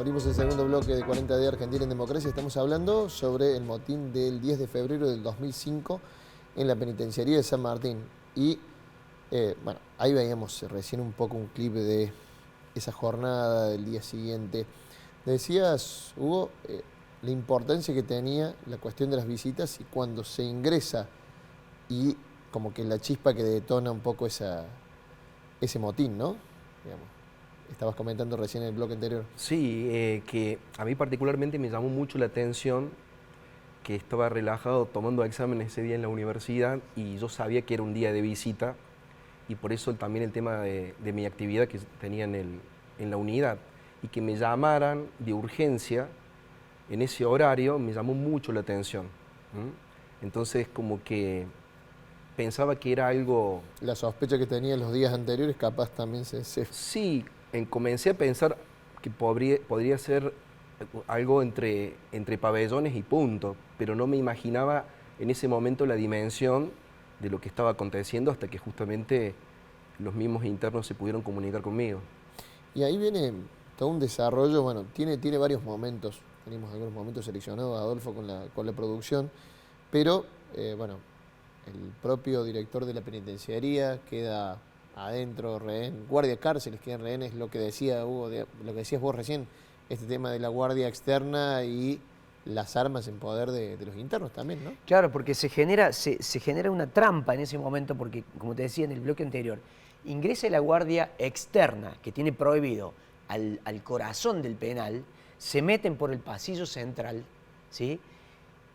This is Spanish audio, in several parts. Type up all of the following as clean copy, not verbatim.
Abrimos el segundo bloque de 40 de Argentina en Democracia. Estamos hablando sobre el motín del 10 de febrero del 2005 en la penitenciaría de San Martín. Y bueno, ahí veíamos recién un poco un clip de esa jornada del día siguiente. Decías, Hugo, la importancia que tenía la cuestión de las visitas y cuando se ingresa y como que la chispa que detona un poco ese motín, ¿no? Digamos. Estabas comentando recién en el bloque anterior. Sí, que a mí particularmente me llamó mucho la atención que estaba relajado tomando exámenes ese día en la universidad y yo sabía que era un día de visita y por eso también el tema de mi actividad que tenía en la unidad y que me llamaran de urgencia en ese horario me llamó mucho la atención. Entonces como que pensaba que era algo... La sospecha que tenía los días anteriores capaz también Sí, comencé a pensar que podría ser algo entre pabellones y punto, pero no me imaginaba en ese momento la dimensión de lo que estaba aconteciendo hasta que justamente los mismos internos se pudieron comunicar conmigo. Y ahí viene todo un desarrollo, bueno, tiene varios momentos, tenemos algunos momentos seleccionados, Adolfo, con la producción, pero bueno, el propio director de la penitenciaría queda adentro, rehén, guardia cárceles, quedan rehenes, lo que decía Hugo, lo que decías vos recién, este tema de la guardia externa y las armas en poder de los internos también, ¿no? Claro, porque se genera una trampa en ese momento, porque, como te decía en el bloque anterior, ingresa la guardia externa, que tiene prohibido al corazón del penal, se meten por el pasillo central, ¿sí?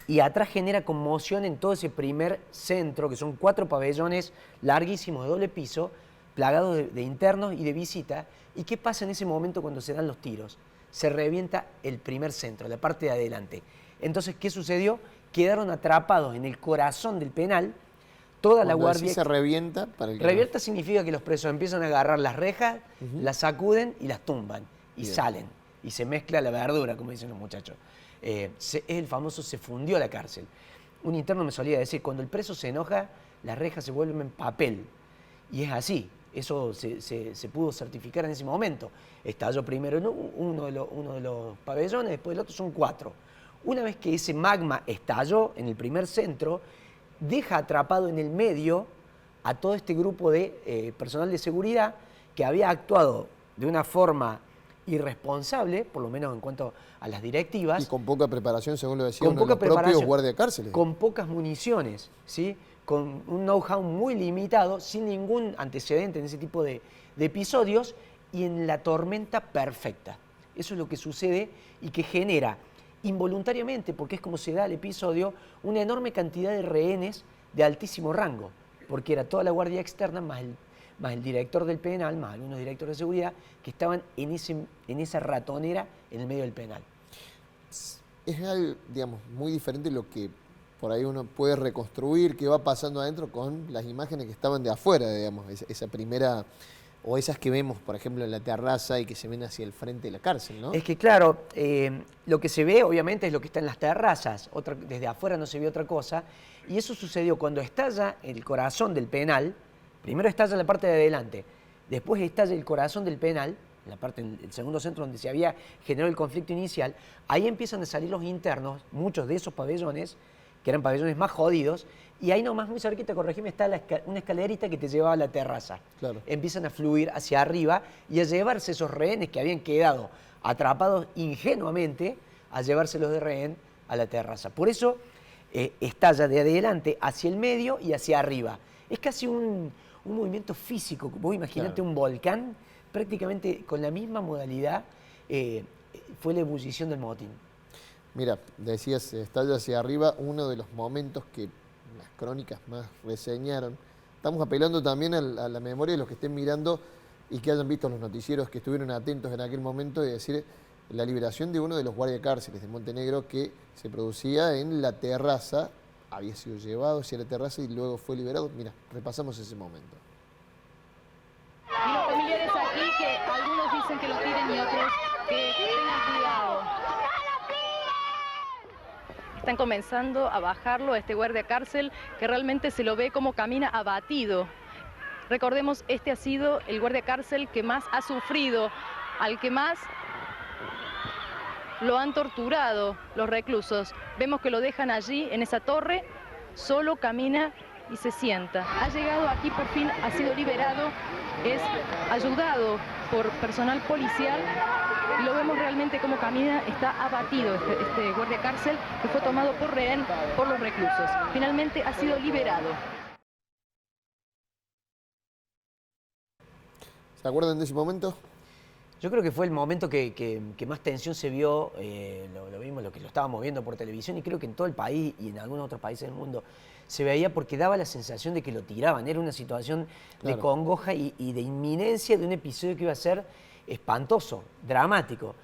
Y atrás genera conmoción en todo ese primer centro, que son 4 pabellones larguísimos de doble piso, plagados de internos y de visita. ¿Y qué pasa en ese momento cuando se dan los tiros? Se revienta el primer centro, la parte de adelante. Entonces, ¿qué sucedió? Quedaron atrapados en el corazón del penal toda la guardia. Se revienta, para el que revienta significa que los presos empiezan a agarrar las rejas, las sacuden y las tumban. Y salen. Y se mezcla la verdura, como dicen los muchachos. Es el famoso se fundió la cárcel. Un interno me solía decir, cuando el preso se enoja, las rejas se vuelven papel. Y es así. Eso se pudo certificar en ese momento. Estalló primero uno de los pabellones, después el otro, son 4. Una vez que ese magma estalló en el primer centro, deja atrapado en el medio a todo este grupo de personal de seguridad que había actuado de una forma irresponsable, por lo menos en cuanto a las directivas. Y con poca preparación, según lo decía uno de los propios guardiacárceles. Con pocas municiones, ¿sí? Con un know-how muy limitado, sin ningún antecedente en ese tipo de episodios y en la tormenta perfecta. Eso es lo que sucede y que genera involuntariamente, porque es como se da el episodio, una enorme cantidad de rehenes de altísimo rango, porque era toda la guardia externa más el director del penal, más algunos directores de seguridad que estaban en esa ratonera en el medio del penal. Es algo, digamos, muy diferente lo que por ahí uno puede reconstruir qué va pasando adentro con las imágenes que estaban de afuera, digamos, esa primera, o esas que vemos, por ejemplo, en la terraza y que se ven hacia el frente de la cárcel, ¿no? Es que claro, lo que se ve obviamente es lo que está en las terrazas, desde afuera no se ve otra cosa, y eso sucedió cuando estalla el corazón del penal. Primero estalla la parte de adelante, después estalla el corazón del penal, el segundo centro donde se había generado el conflicto inicial. Ahí empiezan a salir los internos, muchos de esos pabellones, que eran pabellones más jodidos, y ahí nomás muy cerquita, corregime, está una escalerita que te llevaba a la terraza. Claro. Empiezan a fluir hacia arriba y a llevarse esos rehenes que habían quedado atrapados ingenuamente, a llevárselos de rehén a la terraza. Por eso estalla de adelante hacia el medio y hacia arriba. Es casi un movimiento físico. Vos imaginate un volcán, prácticamente con la misma modalidad, fue la ebullición del motín. Mira, decías, estalla hacia arriba, uno de los momentos que las crónicas más reseñaron. Estamos apelando también a la memoria de los que estén mirando y que hayan visto los noticieros, que estuvieron atentos en aquel momento, de decir la liberación de uno de los guardiacárceles de Montenegro que se producía en la terraza, había sido llevado hacia la terraza y luego fue liberado. Mira, repasamos ese momento. Y los familiares aquí, que algunos dicen que lo tiren y otros que tengan cuidado. Están comenzando a bajarlo a este guardia cárcel que realmente se lo ve como camina abatido. Recordemos, este ha sido el guardia cárcel que más ha sufrido, al que más lo han torturado los reclusos. Vemos que lo dejan allí, en esa torre, solo camina y se sienta. Ha llegado aquí por fin, ha sido liberado, es ayudado por personal policial y lo vemos realmente como camina, está abatido este guardia cárcel que fue tomado por rehén por los reclusos. Finalmente ha sido liberado. ¿Se acuerdan de ese momento? Yo creo que fue el momento que más tensión se vio, lo vimos, lo que lo estábamos viendo por televisión, y creo que en todo el país y en algunos otros países del mundo se veía, porque daba la sensación de que lo tiraban. Era una situación de congoja y de inminencia de un episodio que iba a ser espantoso, dramático.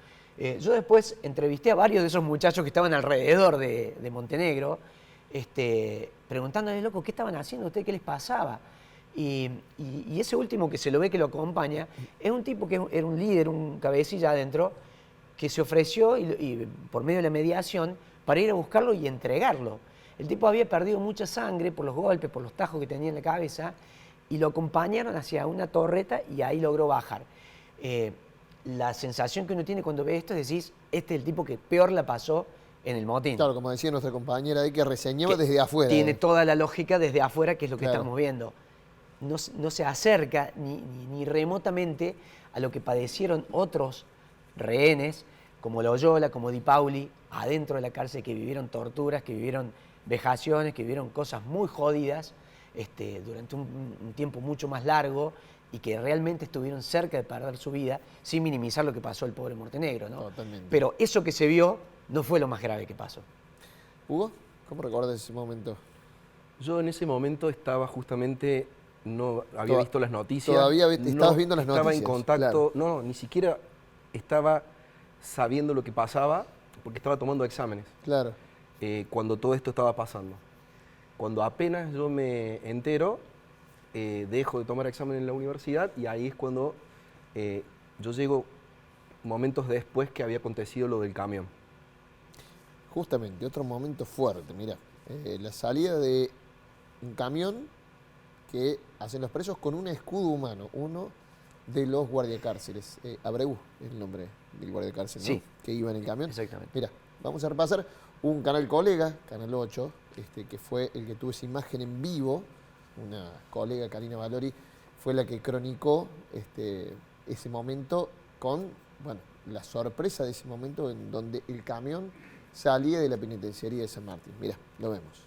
Yo después entrevisté a varios de esos muchachos que estaban alrededor de Montenegro, preguntándoles, loco, ¿qué estaban haciendo ustedes? ¿Qué les pasaba? Y ese último que se lo ve que lo acompaña, es un tipo que era un líder, un cabecilla adentro, que se ofreció y por medio de la mediación para ir a buscarlo y entregarlo. El tipo había perdido mucha sangre por los golpes, por los tajos que tenía en la cabeza, y lo acompañaron hacia una torreta y ahí logró bajar. La sensación que uno tiene cuando ve esto es decir, este es el tipo que peor la pasó en el motín. Claro, como decía nuestra compañera ahí, que reseñaba desde afuera. Tiene toda la lógica desde afuera, que es lo que estamos viendo. No se acerca ni remotamente a lo que padecieron otros rehenes, como Loyola, como Di Pauli, adentro de la cárcel, que vivieron torturas, que vivieron vejaciones, que vivieron cosas muy jodidas durante un tiempo mucho más largo, y que realmente estuvieron cerca de perder su vida, sin minimizar lo que pasó al pobre Montenegro, ¿no? Totalmente. Pero eso que se vio no fue lo más grave que pasó. Hugo, ¿cómo recuerdas ese momento? Yo en ese momento estaba justamente, no había visto las noticias. Todavía estabas viendo las noticias. Estaba en contacto, claro. Ni siquiera estaba sabiendo lo que pasaba, porque estaba tomando exámenes. Claro. Cuando todo esto estaba pasando. Cuando apenas yo me entero, dejo de tomar examen en la universidad, y ahí es cuando yo llego momentos después que había acontecido lo del camión. Justamente, otro momento fuerte, mirá. La salida de un camión que hacen los presos con un escudo humano, uno de los guardiacárceles. Abreu es el nombre del guardiacárcel, ¿no? Sí. Que iba en el camión. Exactamente. Mirá, vamos a repasar un canal colega, Canal 8, que fue el que tuvo esa imagen en vivo. Una colega, Karina Valori, fue la que cronicó ese momento con, bueno, la sorpresa de ese momento en donde el camión salía de la penitenciaría de San Martín. Mirá, lo vemos.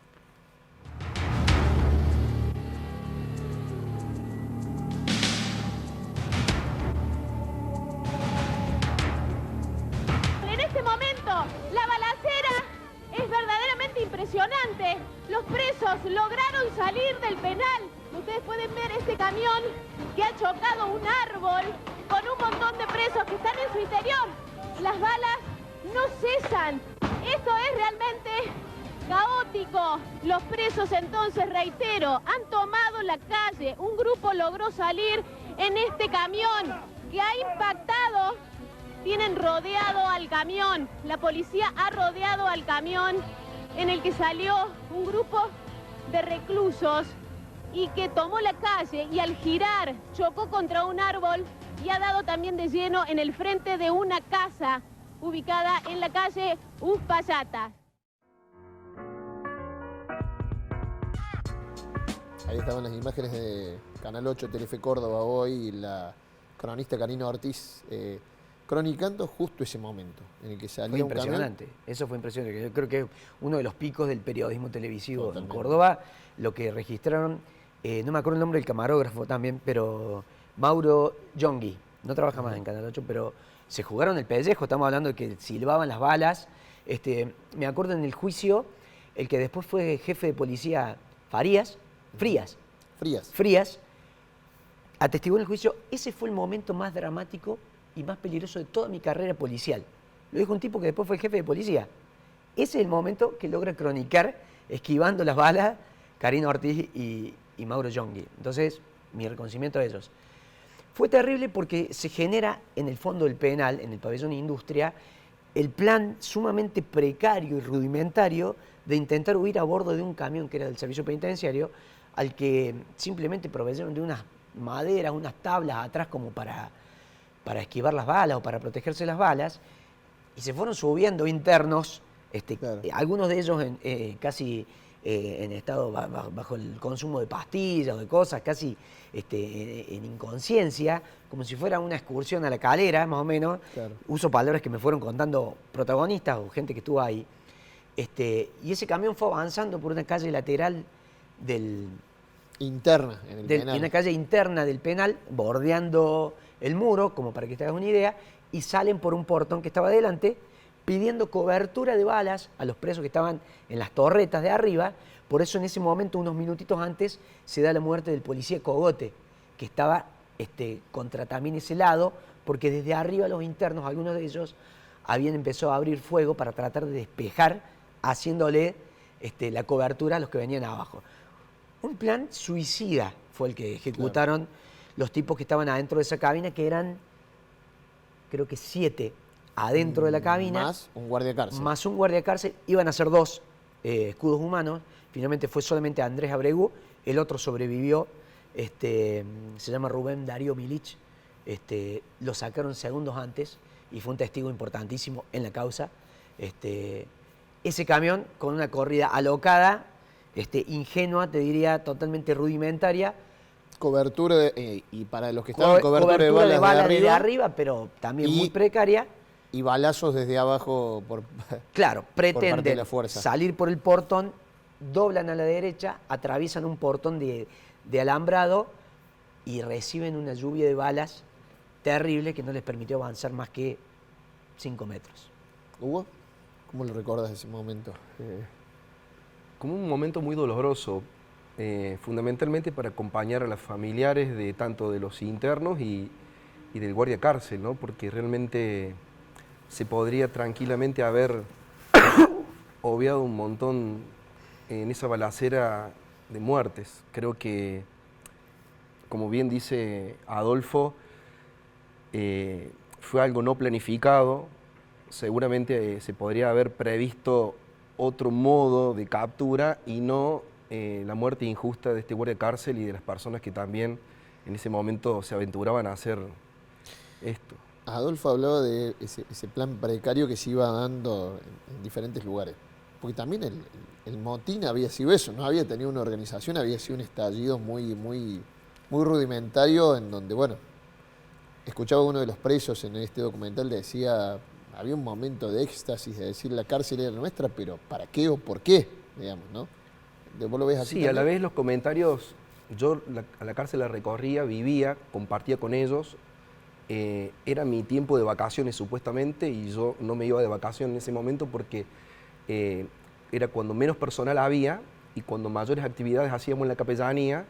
En este momento, la balacera es verdaderamente impresionante. Los presos lograron salir del penal. Ustedes pueden ver este camión que ha chocado un árbol con un montón de presos que están en su interior. Las balas no cesan. Esto es realmente caótico. Los presos entonces, reitero, han tomado la calle. Un grupo logró salir en este camión que ha impactado. Tienen rodeado al camión. La policía ha rodeado al camión en el que salió un grupo de reclusos y que tomó la calle, y al girar chocó contra un árbol y ha dado también de lleno en el frente de una casa ubicada en la calle Uspallata. Ahí estaban las imágenes de Canal 8, Telefe Córdoba hoy, y la cronista Karina Ortiz cronicando justo ese momento en el que salió Fue un camión. impresionante, eso fue impresionante. Yo creo que es uno de los picos del periodismo televisivo Totalmente. en Córdoba. Lo que registraron, no me acuerdo el nombre del camarógrafo también, pero Mauro Yongui, no trabaja más en Canal 8, pero se jugaron el pellejo. Estamos hablando de que silbaban las balas. Me acuerdo en el juicio, el que después fue jefe de policía, Frías, atestiguó en el juicio. Ese fue el momento más dramático y más peligroso de toda mi carrera policial. Lo dijo un tipo que después fue el jefe de policía. Ese es el momento que logra cronicar, esquivando las balas, Karina Ortiz y Mauro Yongui. Entonces, mi reconocimiento a ellos. Fue terrible porque se genera en el fondo del penal, en el pabellón de industria, el plan sumamente precario y rudimentario de intentar huir a bordo de un camión que era del servicio penitenciario, al que simplemente proveyeron de unas maderas, unas tablas atrás como para esquivar las balas o para protegerse las balas. y se fueron subiendo internos, Claro. algunos de ellos casi en estado bajo el consumo de pastillas o de cosas, casi en inconsciencia, como si fuera una excursión a la calera, más o menos. Claro. Uso palabras que me fueron contando protagonistas o gente que estuvo ahí. Y ese camión fue avanzando por una calle lateral Interna, en el penal. una calle interna del penal, bordeando el muro, como para que te hagas una idea, y salen por un portón que estaba adelante, pidiendo cobertura de balas a los presos que estaban en las torretas de arriba. Por eso en ese momento, unos minutitos antes, se da la muerte del policía Cogote, que estaba contra también ese lado, porque desde arriba los internos, algunos de ellos, habían empezado a abrir fuego para tratar de despejar, haciéndole la cobertura a los que venían abajo. Un plan suicida fue el que ejecutaron los tipos que estaban adentro de esa cabina, que eran, creo que 7 adentro de la cabina. Más un guardia cárcel. Más un guardia cárcel. Iban a ser 2 escudos humanos. Finalmente fue solamente Andrés Abregu. El otro sobrevivió. Se llama Rubén Darío Milic. Lo sacaron segundos antes y fue un testigo importantísimo en la causa. Ese camión con una corrida alocada, ingenua, te diría, totalmente rudimentaria. Cobertura y para los que estaban cobertura de balas desde arriba, pero también muy precaria. Y balazos desde abajo Claro, por parte de pretenden la fuerza. salir por el portón, doblan a la derecha, atraviesan un portón de alambrado y reciben una lluvia de balas terrible que no les permitió avanzar más que 5 metros. ¿Hugo? ¿Cómo lo recuerdas ese momento? Como un momento muy doloroso, fundamentalmente para acompañar a los familiares de tanto de los internos y del guardia cárcel, ¿no? Porque realmente se podría tranquilamente haber obviado un montón en esa balacera de muertes. Creo que, como bien dice Adolfo, fue algo no planificado. Seguramente se podría haber previsto otro modo de captura y no la muerte injusta de este guardia cárcel y de las personas que también en ese momento se aventuraban a hacer esto. Adolfo hablaba de ese plan precario que se iba dando en diferentes lugares. Porque también el motín había sido eso, no había tenido una organización, había sido un estallido muy rudimentario en donde, bueno, escuchaba uno de los presos en este documental, decía, había un momento de éxtasis de decir la cárcel era nuestra, pero ¿para qué o por qué? Digamos, ¿no? ¿Vos lo ves así? Sí, también? a la vez los comentarios, yo a la cárcel la recorría, vivía, compartía con ellos. Era mi tiempo de vacaciones supuestamente y yo no me iba de vacaciones en ese momento porque era cuando menos personal había y cuando mayores actividades hacíamos en la capellanía,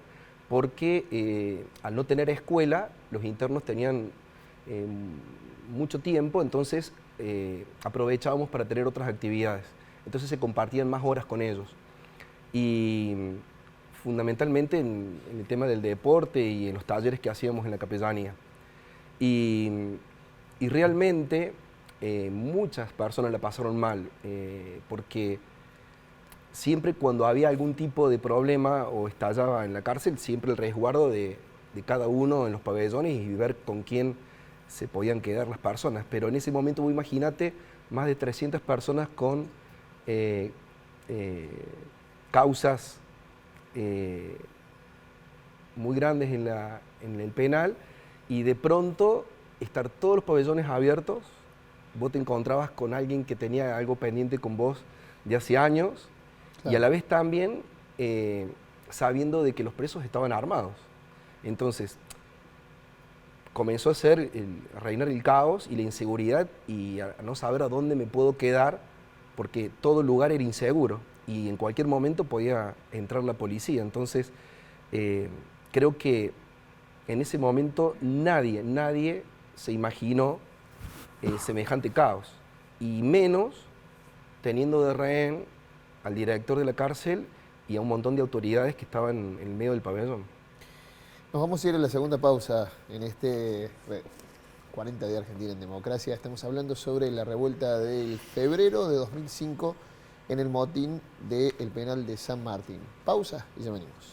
porque al no tener escuela los internos tenían mucho tiempo, entonces aprovechábamos para tener otras actividades, entonces se compartían más horas con ellos y fundamentalmente en el tema del deporte y en los talleres que hacíamos en la capellanía. Y realmente muchas personas la pasaron mal, porque siempre cuando había algún tipo de problema o estallaba en la cárcel, siempre el resguardo de cada uno en los pabellones y ver con quién se podían quedar las personas. Pero en ese momento, vos imagínate, más de 300 personas con causas muy grandes en el penal, y de pronto estar todos los pabellones abiertos, vos te encontrabas con alguien que tenía algo pendiente con vos de hace años, claro. Y a la vez también sabiendo de que los presos estaban armados. Entonces comenzó a reinar el caos y la inseguridad y a no saber a dónde me puedo quedar porque todo el lugar era inseguro y en cualquier momento podía entrar la policía. Entonces creo que en ese momento nadie se imaginó semejante caos, y menos teniendo de rehén al director de la cárcel y a un montón de autoridades que estaban en el medio del pabellón. Nos vamos a ir a la segunda pausa en este 40 de Argentina en democracia. Estamos hablando sobre la revuelta del febrero de 2005 en el motín del penal de San Martín. Pausa y ya venimos.